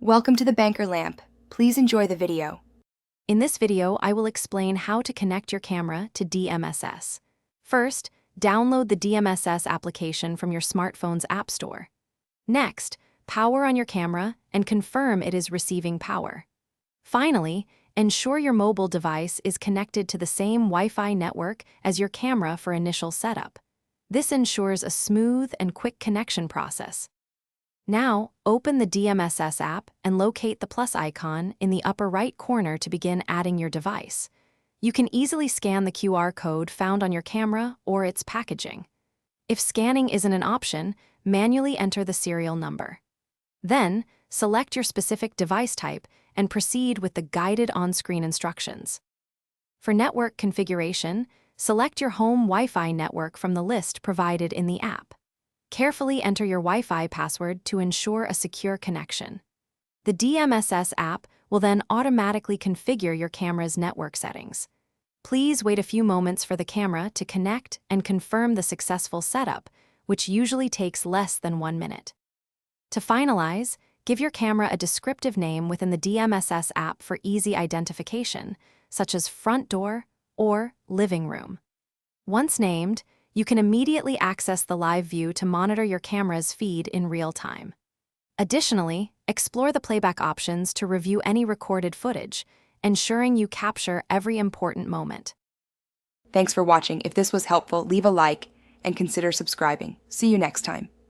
Welcome to the Banker Lamp. Please enjoy the video. In this video, I will explain how to connect your camera to DMSS. First, download the DMSS application from your smartphone's app store. Next, power on your camera and confirm it is receiving power. Finally, ensure your mobile device is connected to the same Wi-Fi network as your camera for initial setup. This ensures a smooth and quick connection process. Now, open the DMSS app and locate the plus icon in the upper right corner to begin adding your device. You can easily scan the QR code found on your camera or its packaging. If scanning isn't an option, manually enter the serial number. Then, select your specific device type and proceed with the guided on-screen instructions. For network configuration, select your home Wi-Fi network from the list provided in the app. Carefully enter your Wi-Fi password to ensure a secure connection. The DMSS app will then automatically configure your camera's network settings. Please wait a few moments for the camera to connect and confirm the successful setup, which usually takes less than 1 minute. To finalize, give your camera a descriptive name within the DMSS app for easy identification, such as front door or living room. Once named, you can immediately access the live view to monitor your camera's feed in real time. Additionally, explore the playback options to review any recorded footage, ensuring you capture every important moment. Thanks for watching. If this was helpful, leave a like and consider subscribing. See you next time.